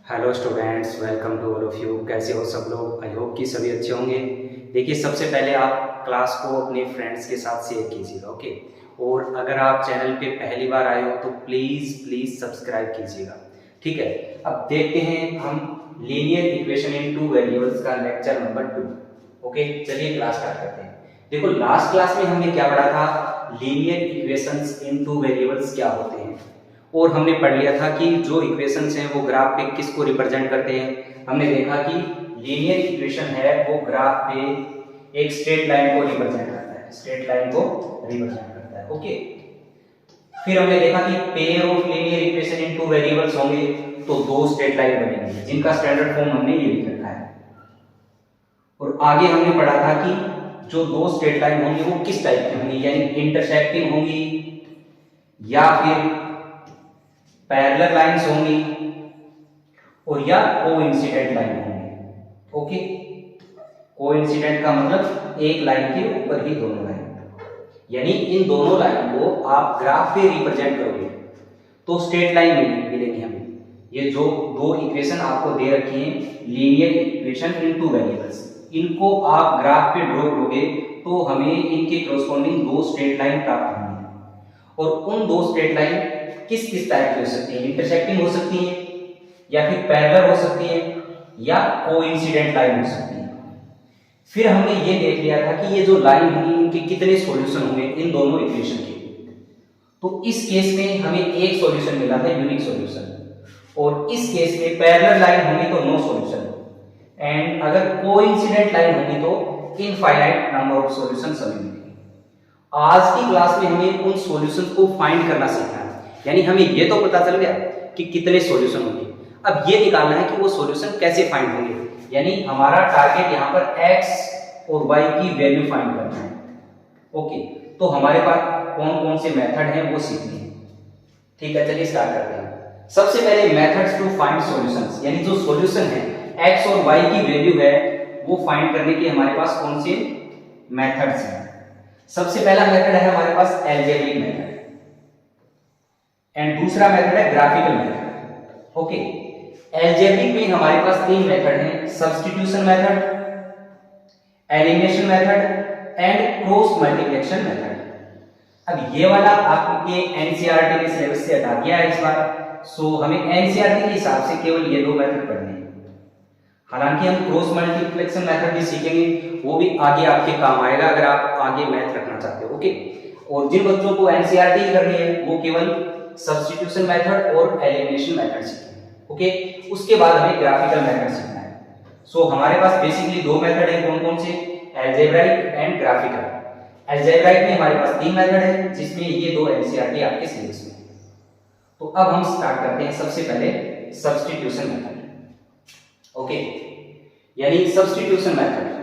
Hello students, welcome to all of you. कैसे हो सब लोग? आई होप कि सभी अच्छे होंगे। देखिए, सबसे पहले आप क्लास को अपने फ्रेंड्स के साथ शेयर कीजिएगा, ओके। और अगर आप चैनल पे पहली बार आए हो तो प्लीज़ प्लीज़ सब्सक्राइब कीजिएगा, ठीक है। अब देखते हैं हम लीनियर इक्वेशन इन टू वेरिएबल्स का लेक्चर नंबर 2। ओके, चलिए क्लास स्टार्ट करते हैं। देखो, लास्ट क्लास में हमने क्या पढ़ा था? लीनियर इक्वेशंस इन टू वेरिएबल्स क्या होते हैं, और हमने पढ़ लिया था कि जो इक्वेशंस हैं वो ग्राफ पे किसको रिप्रेजेंट करते हैं। हमने देखा कि लीनियर इक्वेशन है वो ग्राफ पे एक स्ट्रेट लाइन को रिप्रेजेंट करता है, स्ट्रेट लाइन को रिप्रेजेंट करता है, ओके। फिर हमने देखा कि pair of linear equation in two variables होंगे तो दो स्ट्रेट लाइन बनेंगे, जिनका स्टैंडर्ड फॉर्म हमने ये लिख रखा है। और आगे हमने पढ़ा था कि जो दो स्ट्रेट लाइन होंगी वो किस टाइप की होंगी, यानी इंटरसेक्टिंग होंगी या फिर पैरेलल लाइंस होंगी और या कोइंसिडेंट लाइन होंगी, ओके। कोइंसिडेंट का मतलब एक लाइन के ऊपर ही दोनों लाइन, यानी इन दोनों लाइन को आप ग्राफ पे रिप्रेजेंट करोगे तो स्ट्रेट लाइन मिलेगी हमें। ये जो दो इक्वेशन आपको दे रखी हैं लीनियर इक्वेशन इन टू वेरिएबल्स, इनको आप ग्राफ पे ड्रॉ करोगे तो हमें इनके कॉरस्पॉन्डिंग दो स्ट्रेट लाइन प्राप्त होंगी। और उन दो स्ट्रेट लाइन किस किस टाइप की हो सकती है? इंटरसेक्टिंग हो सकती है या फिर पैरेलल हो सकती है या कोइंसिडेंट लाइन हो सकती है। फिर हमने ये देख लिया था कि ये जो लाइन होंगी इनके कितने सॉल्यूशन होंगे इन दोनों इक्वेशन के। तो इस केस में हमें एक सॉल्यूशन मिला था, यूनिक सॉल्यूशन, और इस केस में पैरेलल लाइन होंगी तो नो सॉल्यूशन, एंड अगर कोइंसिडेंट लाइन होगी तो इनफाइनाइट नंबर ऑफ सॉल्यूशन सभी मिलेंगे। आज की क्लास में हमें उन सॉल्यूशन को फाइंड करना सीखना है, यानी हमें ये तो पता चल गया कि कितने सॉल्यूशन होंगे, अब ये निकालना है कि वो सॉल्यूशन कैसे फाइंड होंगे। यानी हमारा टारगेट यहाँ पर x और y की वैल्यू फाइंड करना है, ओके। तो हमारे पास कौन कौन से मेथड हैं वो सीखने हैं, ठीक है। चलिए स्टार्ट करते हैं। सबसे पहले मेथड्स टू फाइंड सॉल्यूशंस, यानी जो सॉल्यूशन है x और y की वैल्यू है वो फाइंड करने के हमारे पास कौन से मेथड्स हैं। सबसे पहला मेथड है हमारे पास अलजेब्रिक मेथड, एंड दूसरा मेथड है ग्राफिकल मेथड, ओके। अलजेब्रिक में हमारे पास तीन मेथड हैं, substitution method, elimination method and cross multiplication method. अब ये वाला आपके एनसीईआरटी के सिलेबस से हटा दिया है इस बार, सो हमें एनसीईआरटी के हिसाब से केवल ये दो मेथड पढ़ने हैं। हालांकि हम क्रॉस मल्टीप्लिकेशन मेथड भी सीखेंगे, वो भी आगे आपके काम आएगा अगर आप आगे मैथ रखना चाहते हो, ओके। और जिन बच्चों को एनसीईआरटी करनी है वो केवल सब्स्टिट्यूशन मेथड और एलिमिनेशन मेथड सीखेंगे, ओके। उसके बाद हमें ग्राफिकल मेथड सीखना है। सो हमारे पास बेसिकली दो मेथड है, कौन कौन से? Algebraic and graphical. अलजेब्राइक में हमारे पास तीन मेथड है जिसमें ये दो एनसीईआरटी आपके सिलेबस में है। तो अब हम स्टार्ट करते हैं सबसे पहले सब्स्टिट्यूशन मेथड, ओके, यानी सब्स्टिट्यूशन मेथड।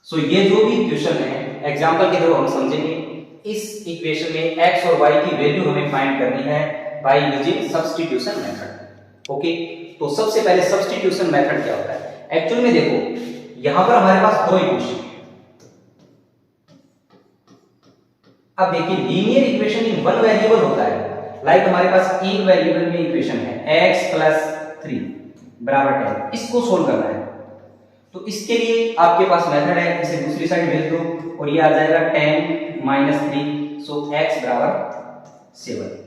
सो ये जो भी इक्वेशन है एग्जांपल के थ्रू हम समझेंगे। इस इक्वेशन में x और y की वैल्यू हमें फाइंड करनी है by using substitution method, okay. तो सबसे पहले सब्स्टिट्यूशन मेथड क्या होता है? एक्चुअल में देखो यहां पर हमारे पास दो इक्वेशन है। अब देखिए linear equation in one variable होता है, लाइक हमारे पास एक वेरिएबल में इक्वेशन है x + 3 बराबर 10, इसको सोल्व करना है। तो इसके लिए आपके पास मेथड है, इसे दूसरी साइड भेज दो और ये आ जाएगा 10 - 3, सो x बराबर 7।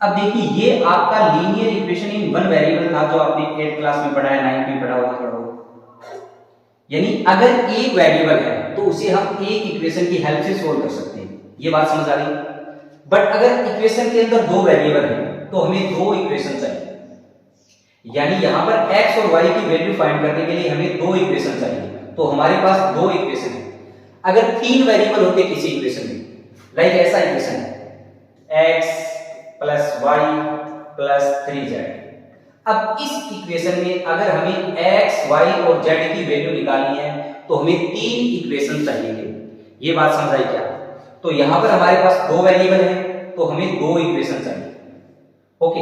अब देखिए ये आपका linear equation in one variable था जो आपने 8th क्लास में पढ़ा है, 9th में पढ़ा होगा। यानी अगर एक वेरिएबल है तो उसे हम एक इक्वेशन की हेल्प से सोल्व कर सकते हैं, ये बात समझ आ रही। बट अगर इक्वेशन के अंदर दो वेरिएबल है तो हमें दो इक्वेशन चाहिए, यानी यहां पर x और y की वैल्यू फाइंड करने के लिए हमें दो इक्वेशन चाहिए। तो हमारे पास दो इक्वेशन है। अगर तीन वेरिएबल होते किसी इक्वेशन में, लाइक ऐसा इक्वेशन है x + y + 3z। अब इस इक्वेशन में अगर हमें x, y और z की वैल्यू निकालनी है तो हमें तीन इक्वेशन चाहिए। ये बात समझ आई क्या? तो यहां पर हमारे पास दो वेरिएबल है तो हमें दो इक्वेशन चाहिए, ओके।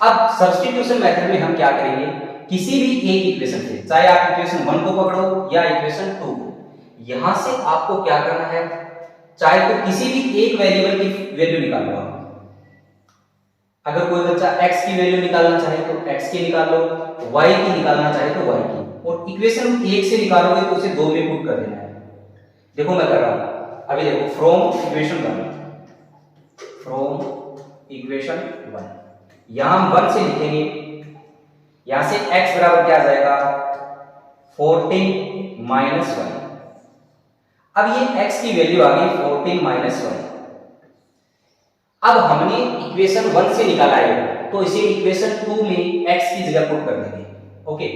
अब सब्स्टिट्यूशन मेथड में हम क्या करेंगे, किसी भी एक इक्वेशन से, चाहे आप इक्वेशन 1 को पकड़ो या इक्वेशन 2 को, यहां से आपको क्या करना है, चाहे तो किसी भी एक वेरिएबल की वैल्यू निकाल लो। अगर कोई बच्चा x की वैल्यू निकालना चाहे तो x की निकाल लो, y की निकालना चाहे तो y की, और इक्वेशन 1 से निकालोगे तो उसे 2 में पुट कर देना है। देखो मैं कर रहा हूं, अभी देखो फ्रॉम इक्वेशन 1 यहां हम 1 से लिखेंगे, यहां से x बराबर क्या आ जाएगा 14 माइनस 1। अब ये x की वैल्यू आ गई 14 माइनस 1। अब हमने इक्वेशन 1 से निकाला है तो इसे इक्वेशन 2 में x की जगह पुट कर देंगे। ओके,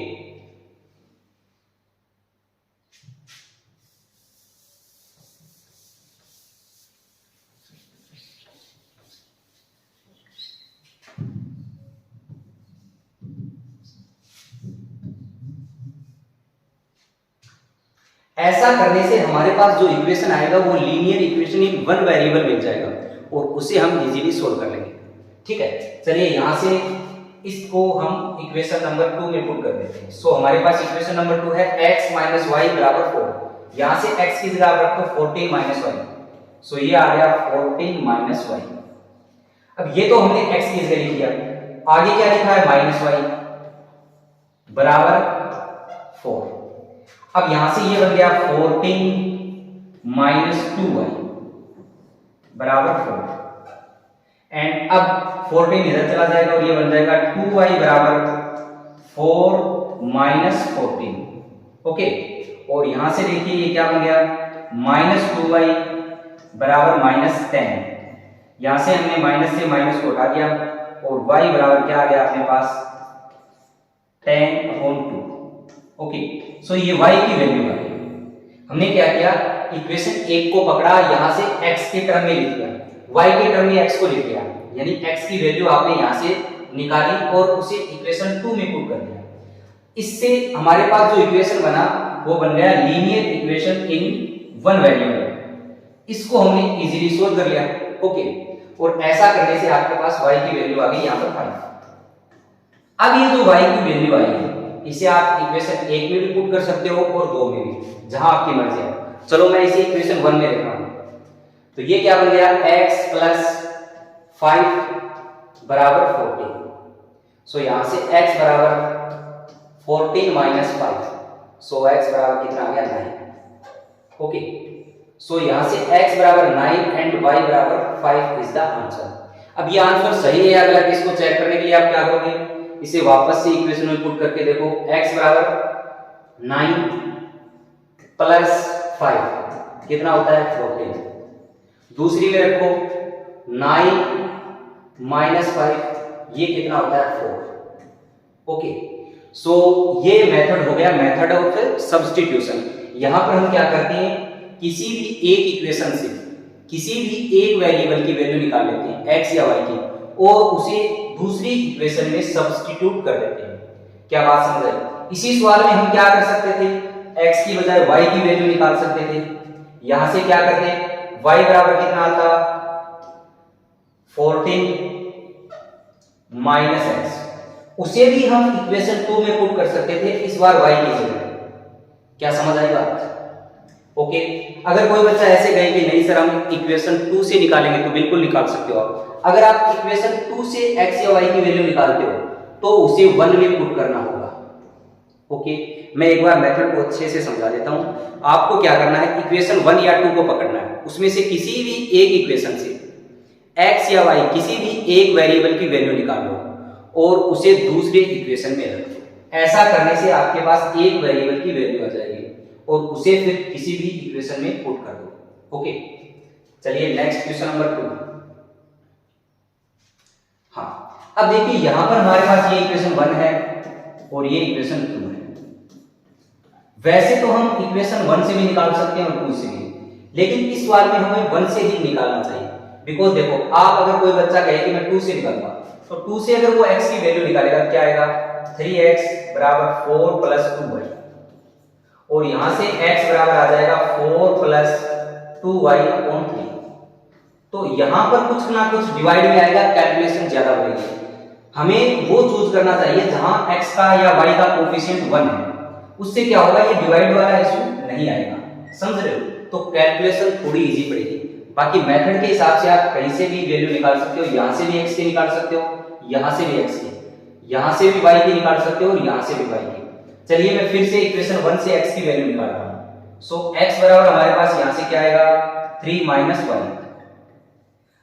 ऐसा करने से हमारे पास जो इक्वेशन आएगा वो linear equation in one variable मिल जाएगा और उसे हम इजीली सोल्व कर लेंगे। ठीक है, चलिए यहां से इसको हम इक्वेशन नंबर 2 में पुट कर देते हैं। सो हमारे पास इक्वेशन नंबर 2 है x माइनस वाई बराबर 4। यहां से x की जगह आप रखो 14 माइनस वाई, सो ये आ गया 14 माइनस वाई। अब ये तो हमने x की जगह लिख दिया, आगे क्या लिखा है माइनस वाई बराबर 4। अब यहां से ये बन गया 14 माइनस 2y बराबर 4, एंड अब 14 इधर चला जाएगा और ये बन जाएगा 2y बराबर 4 माइनस 14। ओके, और यहां से देखिए ये क्या बन गया माइनस 2y बराबर माइनस 10। यहां से हमने माइनस से माइनस को हटा दिया और y बराबर क्या आ गया अपने पास 10/2। ओके, सो ये y की वैल्यू आ गई। हमने क्या किया इक्वेशन 1 को पकड़ा, यहां से x के टर्म में लिख दिया, y के टर्म में x को लिख दिया, यानी x की वैल्यू आपने यहां से निकाली और उसे इक्वेशन 2 में पुट कर दिया। इससे हमारे पास जो इक्वेशन बना वो बन गया linear equation in one variable. इसको हमने इजीली सोल्व कर लिया। ओके, और ऐसा करने से आपके पास y की वैल्यू आ गई यहां पर 5। अब ये जो y की वैल्यू आई है इसे आप इक्वेशन 1 में भी पुट कर सकते हो और 2 में भी, जहां आपकी मर्जी है। चलो मैं इसे इक्वेशन 1 में लिखता हूं, तो ये क्या बन गया x प्लस 5 बराबर 14। सो यहां से x बराबर 14 माइनस 5, सो x बराबर कितना आ गया 9। ओके, सो यहां से x बराबर 9 एंड y बराबर 5 इज द आंसर। अब ये आंसर सही है या गलत इसको चेक करने के लिए आप क्या करोगे, इसे वापस से इक्वेशन में पुट करके देखो, x बराबर 9 प्लस 5 कितना होता है 14। दूसरी में रखो 9 माइनस 5 ये कितना होता है 4। ओके, सो ये मेथड हो गया मेथड ऑफ सब्स्टिट्यूशन। यहां पर हम क्या करते हैं किसी भी एक इक्वेशन से किसी भी एक वेरिएबल की वैल्यू निकाल लेते हैं x या y की और उसे दूसरी इक्वेशन में सब्स्टिट्यूट कर देते हैं। क्या बात समझ आई? इसी सवाल में हम क्या कर सकते थे x की बजाय y की वैल्यू निकाल सकते थे। यहां से क्या करते y बराबर कितना आता 14 माइनस x, उसे भी हम इक्वेशन 2 में पुट कर सकते थे, इस बार y की जगह। क्या समझ आई बात? ओके, अगर कोई बच्चा ऐसे कहे कि नहीं सर हम इक्वेशन 2 से निकालेंगे तो बिल्कुल निकाल सकते हो आप। अगर आप इक्वेशन 2 से x या y की वैल्यू निकालते हो तो उसे 1 में पुट करना होगा। ओके, मैं एक बार मेथड को अच्छे से समझा देता हूं। आपको क्या करना है इक्वेशन 1 या 2 को पकड़ना है, उसमें से किसी भी एक इक्वेशन से x या y किसी भी एक वेरिएबल की वैल्यू निकाल लो और उसे दूसरे इक्वेशन में रख दो। ऐसा करने से आपके पास एक वेरिएबल की वैल्यू आ जाएगी और उसे फिर किसी भी इक्वेशन में पुट कर दो। ओके, चलिए नेक्स्ट क्वेश्चन नंबर 2। हाँ, अब देखिए यहां पर हमारे पास ये इक्वेशन 1 है और ये इक्वेशन 2 है। वैसे तो हम इक्वेशन 1 से भी निकाल सकते हैं और 2 से भी, लेकिन इस सवाल में हमें 1 से ही निकालना चाहिए। बिकॉज देखो आप अगर कोई बच्चा कहे कि मैं 2 से निकालूंगा तो 2 से अगर वो x की वैल्यू निकालेगा क्या आएगा 3x बराबर 4 प्लस 2y, और यहां से x बराबर आ जाएगा 4 प्लस 2y अपॉन 3। तो यहां पर कुछ ना कुछ डिवाइड में आएगा, कैलकुलेशन ज्यादा बढ़ेगी। हमें वो चूज करना चाहिए जहां x का या y का कोफिशिएंट 1 है, उससे क्या होगा ये डिवाइड वाला इशू नहीं आएगा। समझ रहे हो? तो कैलकुलेशन थोड़ी इजी पड़ेगी। बाकी मेथड के हिसाब से आप कहीं से भी वैल्यू निकाल सकते हो, यहां से भी x से निकाल सकते हो यहां से भी x की, यहां से भी y की निकाल सकते हो और यहां से भी y की। चलिए मैं फिर से इक्वेशन 1 से x की वैल्यू निकाल रहा हूं। सो x बराबर हमारे पास यहां से क्या आएगा 3 माइनस y।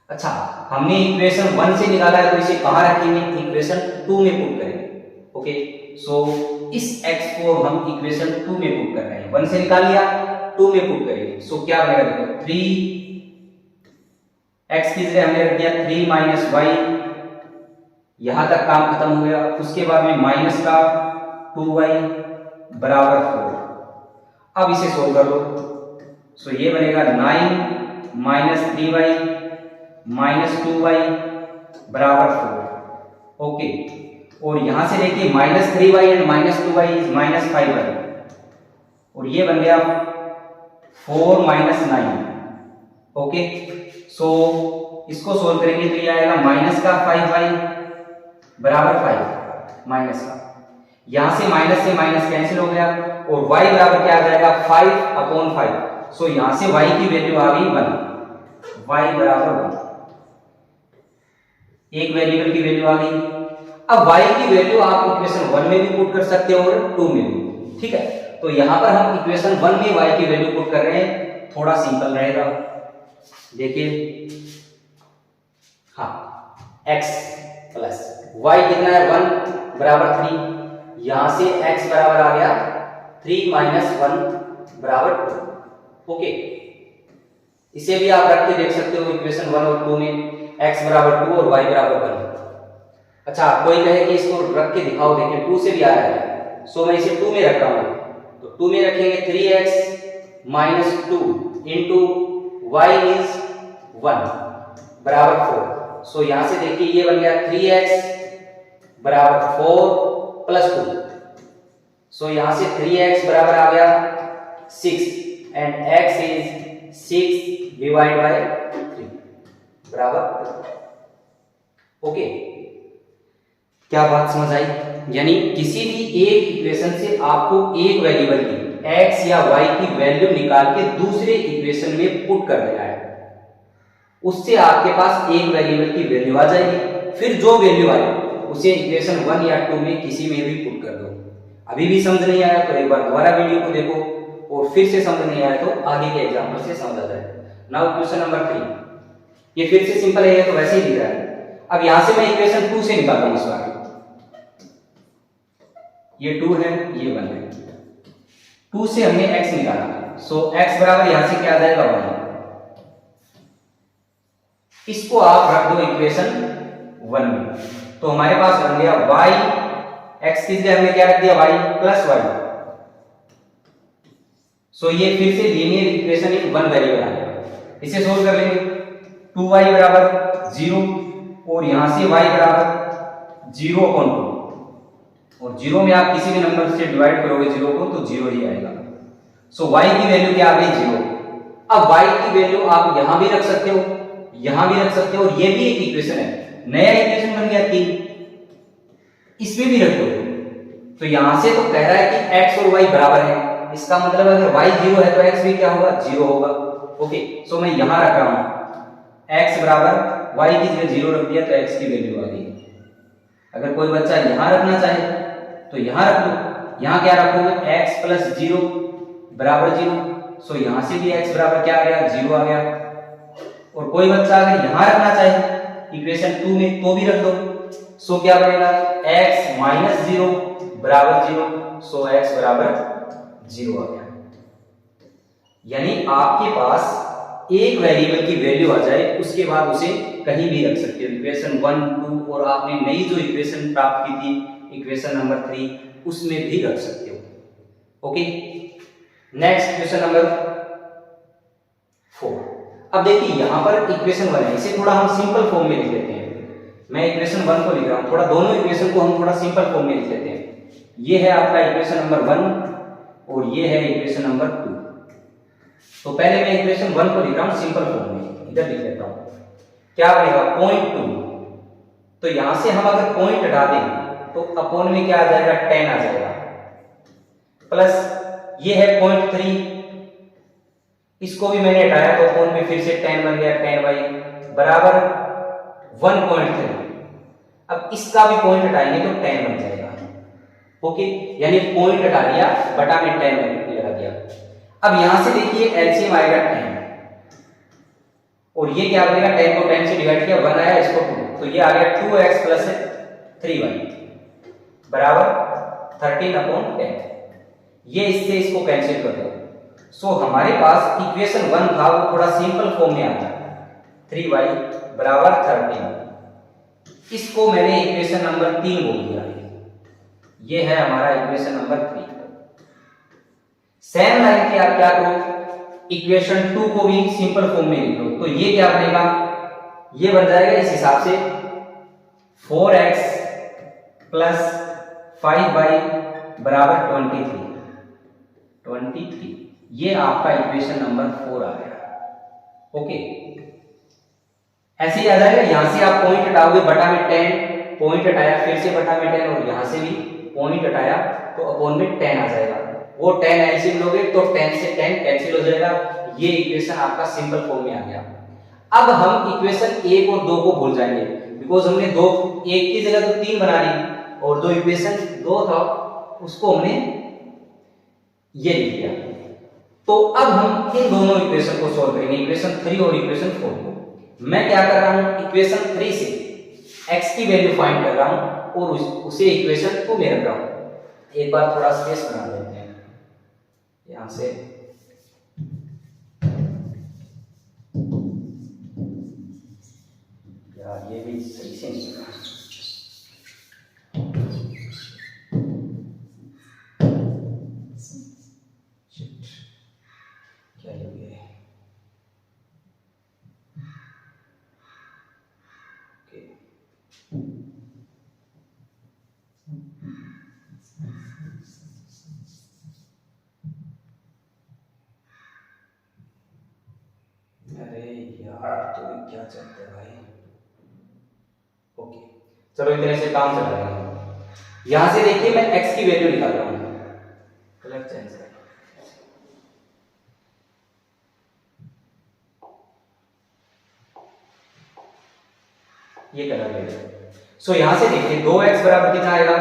अच्छा, हमने इक्वेशन 1 से निकाला है तो इसे कहां रखेंगे, इक्वेशन 2 में पुट करेंगे। ओके, सो इस x को हम इक्वेशन 2 में पुट कर रहे हैं। 1 से निकाल लिया, 2 में पुट करेंगे। सो क्या बनेगा, देखो 3 x की जगह हमने रख दिया 3 माइनस y, यहां तक काम खत्म हो गया। उसके बाद में माइनस का 2y बराबर 4। अब इसे सोल्व कर लो। सो ये बनेगा 9 माइनस 3y माइनस 2y बराबर 4। ओके, और यहां से देखिए minus 3y and minus 2y is minus 5y, और ये बन गया 4 माइनस 9। ओके, सो इसको सोल्व करेंगे तो ये आएगा माइनस का 5y बराबर 5 माइनस का, यहां से माइनस कैंसिल हो गया, और y बराबर क्या आ जाएगा 5/5। सो यहां से y की वैल्यू आ गई 1, y बराबर 1, एक वेरिएबल की वैल्यू आ गई। अब y की वैल्यू आप इक्वेशन 1 में भी पुट कर सकते हो और 2 में भी, ठीक है। तो यहां पर हम इक्वेशन 1 में y की वैल्यू पुट कर रहे हैं, थोड़ा सिंपल रहेगा। देखिए, हाँ, x प्लस y कितना है 1 बराबर 3, यहां से x बराबर आ गया 3 माइनस 1 बराबर 2। ओके, इसे भी आप रख के देख सकते हो इक्वेशन 1 और 2 में, x बराबर 2 और y बराबर 1। अच्छा, कोई कहे कि इसको रख के दिखाओ, देखिए 2 से भी आ रहा है। सो मैं इसे 2 में रख रहा हूं, तो 2 में रखेंगे 3x minus 2 into y is 1 बराबर 4। सो यहां से देखिए ये बन गया 3x बराबर 4 प्लस 2। सो यहां से 3x बराबर आ गया 6 and x is 6 divide by 3 बराबर। ओके, क्या बात समझ आई? यानी किसी भी एक इक्वेशन से आपको एक वेरिएबल की x या y की वैल्यू निकाल के दूसरे इक्वेशन में पुट कर देना है, उससे आपके पास एक वेरिएबल की वैल्यू आ जाएगी। फिर जो वैल्यू आए उसे इक्वेशन 1 या 2 में किसी में भी पुट कर दो। अभी भी समझ नहीं आया तो एक बार दोबारा वीडियो को देखो, और फिर से समझ नहीं आया तो आगे के एग्जांपल से समझ आ जाए। नाउ क्वेश्चन नंबर 3, ये फिर से सिंपल है, ये तो वैसे ही दिख रहा है। अब यहां से मैं इक्वेशन 2 से निकाल रहा हूं इस बार, ये 2 है, ये 1 है। 2 से हमने x निकाला, सो x बराबर यहां से क्या आ जाएगा 1। इसको आप रख दो इक्वेशन 1 में, तो हमारे पास बन गया y, x की जगह हमने क्या रख दिया y प्लस y। सो ये फिर से linear equation in one variable आ गया। इसे सोल्व कर लेंगे, 2y बराबर 0 और यहां से y बराबर 0/2, और 0 में आप किसी भी नंबर से डिवाइड करोगे 0 को तो 0 ही आएगा। सो y की वैल्यू क्या आ गई 0। अब y की वैल्यू आप यहां भी रख सकते हो, यहां भी रख सकते हो, और ये भी एक इक्वेशन है, नया इक्वेशन बन गया 3, इसमें भी रख दो। तो यहां से तो कह रहा है कि x और y बराबर है, इसका मतलब अगर y 0 है तो x भी क्या होगा 0 होगा। ओके, सो मैं यहां रख रहा हूं x बराबर y की जगह 0 रख दिया तो x की वैल्यू आ गई। अगर कोई बच्चा यहां रखना चाहे तो यहां रख लो, यहां क्या रखोगे x प्लस 0 बराबर 0। सो यहां से भी x बराबर क्या आ गया 0 आ गया। और कोई बच्चा अगर यहां रखना चाहे इक्वेशन 2 में तो भी रख दो। सो क्या बनेगा x माइनस 0 बराबर 0। सो x बराबर 0 आ गया। यानी आपके पास एक वेरिएबल की वैल्यू आ जाए, उसके बाद उसे कहीं भी रख सकते हो, इक्वेशन 1, 2, और आपने नई जो इक्वेशन प्राप्त की थी इक्वेशन नंबर 3 उसमें भी रख सकते हो। Okay, next question number 4। अब देखिए यहां पर इक्वेशन 1 है, इसे थोड़ा हम सिंपल फॉर्म में लिख लेते हैं। मैं इक्वेशन 1 को लिख रहा हूं, थोड़ा दोनों इक्वेशन को हम थोड़ा सिंपल फॉर्म में लिख लेते हैं। ये है आपका इक्वेशन नंबर 1 और ये है इक्वेशन नंबर 2। तो पहले मैं इक्वेशन 1 को लिख रहा हूं सिंपल फॉर्म में, इधर लिख लेता हूं। क्या बनेगा 0.2, तो यहां से हम अगर पॉइंट हटा दें तो अपॉन में क्या आ जाएगा 10 आ जाएगा, प्लस ये है 0.3, इसको भी मैंने हटाया तो अपॉन में फिर से 10 बन गया, 10 बराबर 1.3। अब इसका भी पॉइंट हटाएंगे तो 10 बन जाएगा। ओके, यानी पॉइंट हटा दिया, बटा में 10 लगा दिया। अब यहां से देखिए एलसीएम आएगा 10 और ये क्या बनेगा, 10 को 10 से डिवाइड किया, 1 आया, इसको 2, तो ये आ गया 2x प्लस 3y बराबर 13/10। ये इससे इसको कैंसिल कर दो। सो हमारे पास इक्वेशन 1 था वो थोड़ा सिंपल फॉर्म में आ गया, 3y बराबर 13। इसको मैंने इक्वेशन नंबर 3 बोल दिया। ये है हमारा इक्वेशन नंबर 3। सेम लाइन की आप क्या करो, इक्वेशन 2 को भी सिंपल फॉर्म में लिख लो। तो ये क्या बनेगा, ये बन जाएगा इस हिसाब से 4x प्लस 5y बराबर 23। ये आपका इक्वेशन नंबर 4 आ गया। ओके, ऐसे ही आ जाएगा। यहां से आप पॉइंट हटाओगे, बटा में 10, पॉइंट हटाया, फिर से बटा में 10 और यहां से भी पॉइंट हटाया तो अपॉन में 10 आ जाएगा। वो 10 एलसीएम लोगे तो 10 से 10 कैंसिल हो जाएगा। ये इक्वेशन आपका सिंपल फॉर्म में आ गया। अब हम इक्वेशन 1 और 2 को भूल जाएंगे, बिकॉज हमने 2 1 की जगह तो 3 बना ली और जो इक्वेशन 2 था उसको हमने ये लिख दिया। तो अब हम इन दोनों इक्वेशन को सॉल्व करेंगे, इक्वेशन 3 और इक्वेशन 4 को। मैं क्या कर रहा हूं, इक्वेशन 3 से x की वैल्यू फाइंड कर रहा हूं और उसे इक्वेशन 2 में रख रहा हूं। एक बार थोड़ा स्पेस बना लेते हैं यहां से। यार ये भी सही से नहीं बना। क्या हो गया है? अरे यार तो क्या चलता है भाई। ओके, चलो इतने से काम चल रहा है। यहां से देखिए मैं x की वैल्यू निकाल रहा हूं, कलर चेंज है। ये कलर ले लो। सो यहां से देखिए 2x बराबर कितना आएगा,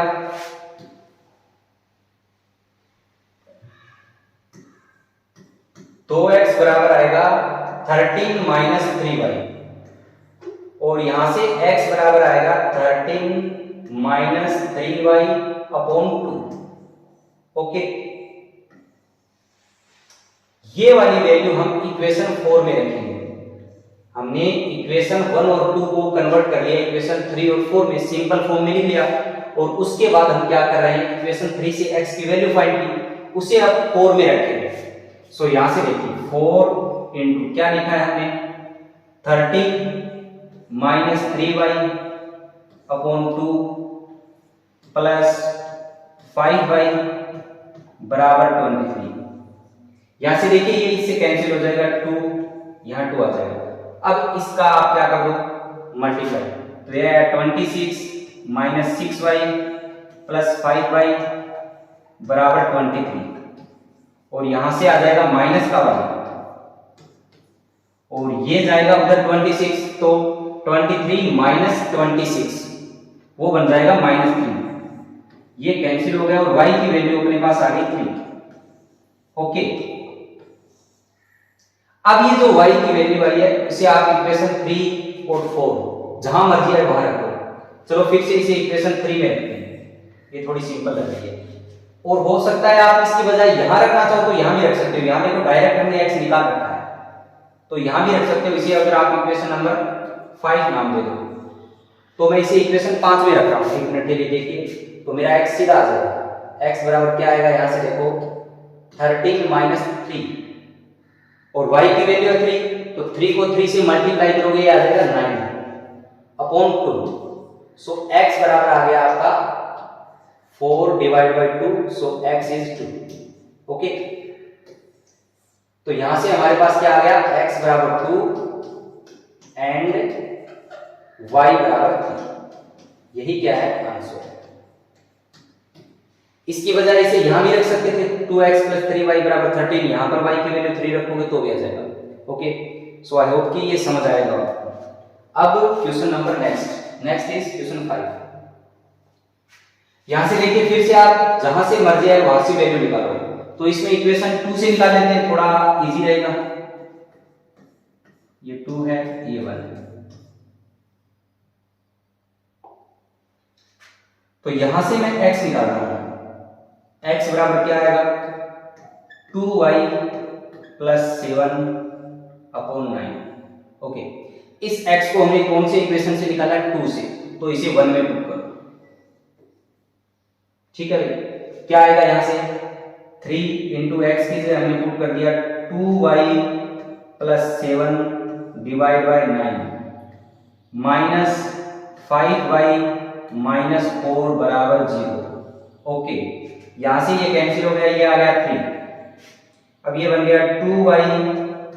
तो x बराबर आएगा 13 माइनस 3y और यहां से x बराबर आएगा 13 माइनस 3y अपॉन 2। ओके, ये वाली वैल्यू हम इक्वेशन 4 में रखेंगे। हमने इक्वेशन 1 और 2 को कन्वर्ट कर लिया, इक्वेशन 3 और 4 में सिंपल फॉर्म में लिख लिया और उसके बाद हम क्या कर रहे हैं, इक्वेशन 3 से x की वैल्यू फाइंड की, उसे अब 4 में रखेंगे। सो यहां से देखिए 4 इंटू क्या लिखा है हमने, 13 minus 3y upon 2 plus 5y बराबर 23। यहां से देखिए ये इससे कैंसिल हो जाएगा, 2 यहां 2 आ जाएगा। अब इसका आप क्या कर दो, मल्टीप्लाई, तो ये 26 माइनस 6y प्लस 5y बराबर 23 और यहां से आ जाएगा माइनस का वाला और ये जाएगा उधर 26, तो 23 माइनस 26 वो बन जाएगा -3। ये कैंसिल हो गया और y की वैल्यू अपने पास आ गई 3। ओके, अब ये जो y की वैल्यू आई है इसे आप इक्वेशन 3 और 4 जहां मर्जी है वहां रखो। चलो फिर से इसे इक्वेशन 3 में रखते हैं, ये थोड़ी सिंपल लग रही है। और हो सकता है आप इसकी बजाय यहां रखना चाहो तो यहां भी रख सकते हो। यहां देखो डायरेक्ट हमने x निकाल रखा है तो यहां भी रख सकते हो। इसे अगर आप इक्वेशन नंबर 5 नाम दे दो तो मैं इसे इक्वेशन 5 में रख रहा हूं। एक मिनट के लिए देखिए, तो मेरा x सीधा आ जाएगा। x बराबर क्या आएगा, यहां से देखो 13 माइनस 3 और y की वैल्यू है 3, तो 3 को 3 से मल्टीप्लाई करोगे ये आ जाएगा 9 अपॉन 2। सो x बराबर आ गया आपका 4 divide by 2, so x is 2। Okay, तो यहां से हमारे पास क्या आ गया, x बराबर 2 एंड y बराबर 3। यही क्या है आंसर। इसकी बजाय इसे यहां भी रख सकते थे, 2x प्लस 3y बराबर 13। यहां पर y की वैल्यू 3 रखोगे तो भी आ जाएगा। ओके, सो आई होप कि ये समझ आएगा। अब question number next, next is question 5। यहां से देखिए फिर से आप जहां से मर्जी आए वहां से वैल्यू निकालो। तो इसमें इक्वेशन 2 से निकाल लेते हैं, थोड़ा इजी रहेगा। ये 2 है, ये 1 है। तो यहां से मैं x निकाल रहा हूं। x बराबर क्या आएगा? 2y plus 7/9। ओके, इस x को हमने कौन से इक्वेशन से निकाला? 2 से। तो इसे 1 में पुट करो। ठीक है भाई, क्या आएगा यहां से? 3 इंटू एक्स की जगह हमने पुट कर दिया 2y plus 7 divide by 9 minus 5y minus 4 बराबर 0। ओके, यहां से ये कैंसिल हो गया, ये आ गया 3। अब ये बन गया 2y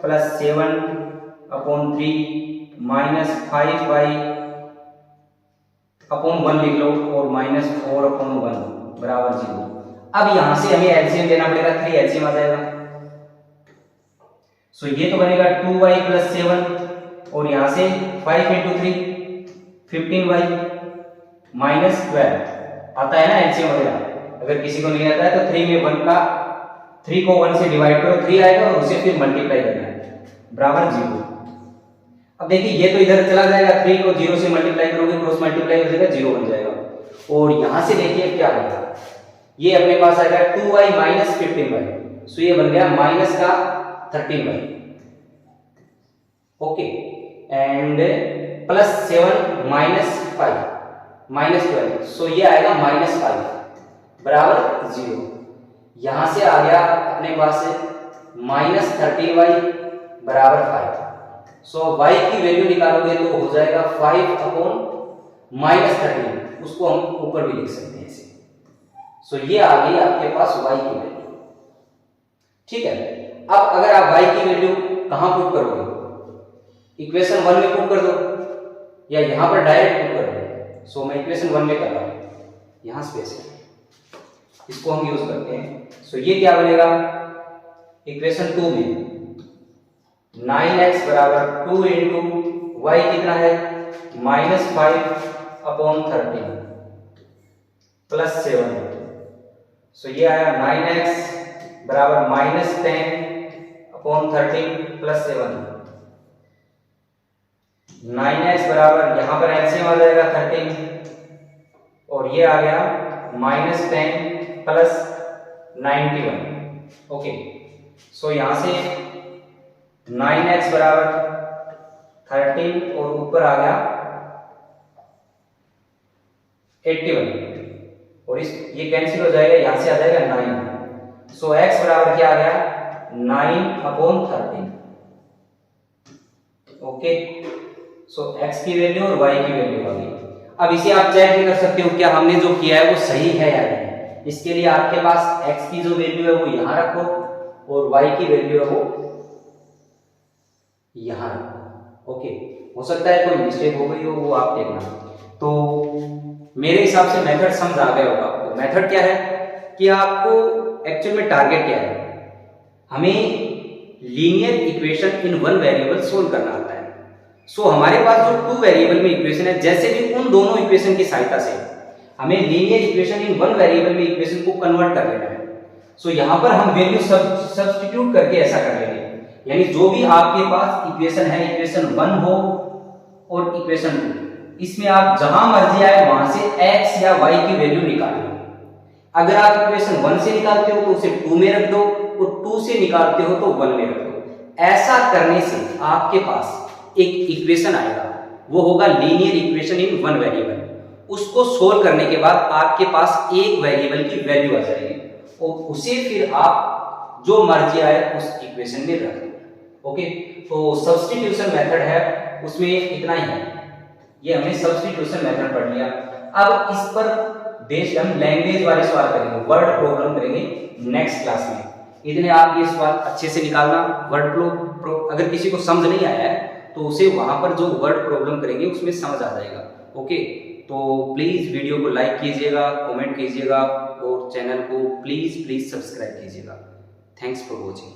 plus 7/3 minus 5y upon 1 लिख लो और माइनस 4/1 बराबर 0। अब यहां से हमें एलसीएम लेना पड़ेगा, 3 एलसीएम आ जाएगा। सो ये तो बनेगा 2y प्लस 7 और यहां से 5 इंटू 3 15y माइनस 12 आता है ना एलसीएम वगैरह। अगर किसी को नहीं आता है तो 3 में 1 का 3 को 1 से डिवाइड करो, 3 आएगा और उसे फिर मल्टीप्लाई करना है बराबर 0। अब देखिए ये तो इधर चला जाएगा, 3 को 0 से मल्टीप्लाई करोगे, क्रॉस मल्टीप्लाई हो जाएगा, 0 बन जाएगा। और यहां से देखिए क्या होगा, ये अपने पास आएगा 2y माइनस 15y। सो ये बन गया माइनस का 13y। Okay, and plus 7 minus 5 minus 12। सो ये आएगा माइनस 5 बराबर 0। यहां से आ गया अपने पास माइनस 13y बराबर 5। सो y की वैल्यू निकालोगे तो हो जाएगा 5/- माइनस 13। उसको हम ऊपर भी लिख सकते हैं ऐसे। सो ये आ गई आपके पास y की वैल्यू। ठीक है, अब अगर आप y की वैल्यू कहां पुट करोगे? इक्वेशन 1 में पुट कर दो या यहां पर डायरेक्ट पुट कर दो। सो मैं इक्वेशन 1 में कर रहा हूं, यहां स्पेस है, इसको हम यूज करते हैं। सो ये क्या बनेगा? इक्वेशन 2 में 9x बराबर 2 इंटू y कितना है? Minus 5/13 plus 7। सो ये आया 9x बराबर माइनस 10/13 प्लस 7। 9x बराबर यहां पर एलसीएम आ जाएगा 13 और ये आ गया माइनस 10 प्लस 91। ओके, सो यहां से 9x बराबर 13 और ऊपर आ गया 81 और इस ये कैंसिल हो जाएगा, यहां से आ जाएगा 9। सो x बराबर क्या आ गया? 9/13। ओके, सो x की वैल्यू और y की वैल्यू आ गई। अब इसे आप चेक भी कर सकते हो क्या हमने जो किया है वो सही है या नहीं। इसके लिए आपके पास x की जो वैल्यू है वो यहां रखो और y की वैल्यू है वो यहां रखो। ओके, हो सकता है कोई मिस्टेक हो गई हो, वो आप देखना। तो मेरे हिसाब से मेथड समझ आ गया होगा आपको। मेथड क्या है कि आपको एक्चुअल में टारगेट क्या है, हमें linear equation in one variable solve करना आता है। सो हमारे पास जो 2 वेरिएबल में इक्वेशन है, जैसे भी उन दोनों इक्वेशन की सहायता से हमें linear equation in one variable में इक्वेशन को कन्वर्ट कर लेना है। सो यहां पर हम वैल्यू सब्स्टिट्यूट करके ऐसा कर लेंगे, यानी जो भी आपके पास इक्वेशन है, इक्वेशन 1 हो और इक्वेशन 2, इसमें आप जहां मर्जी आए वहां से x या y की वैल्यू निकाल लो। अगर आप इक्वेशन 1 से निकालते हो तो उसे 2 में रख दो और 2 से निकालते हो तो 1 में रख दो। ऐसा करने से आपके पास एक इक्वेशन आएगा, वो होगा linear equation in one variable. उसको सोल्व करने के बाद आपके पास एक वेरिएबल की वैल्यू आ जाएगी और उसे फिर आप जो मर्जी आए उस इक्वेशन में रख दो। ओके, तो सब्स्टिट्यूशन मेथड है, उसमें इतना ही है। ये हमने सब्स्टिट्यूशन मेथड पढ़ लिया। अब इस पर बेस्ड हम लैंग्वेज वाले सवाल करेंगे, वर्ड प्रॉब्लम करेंगे नेक्स्ट क्लास में। इतने आप ये सवाल अच्छे से निकालना। वर्ड अगर किसी को समझ नहीं आया है तो उसे वहां पर जो वर्ड प्रॉब्लम करेंगे उसमें समझ आ जाएगा। ओके, तो प्लीज वीडियो को लाइक कीजिएगा, कमेंट कीजिएगा और चैनल को प्लीज सब्सक्राइब कीजिएगा। Thanks for watching.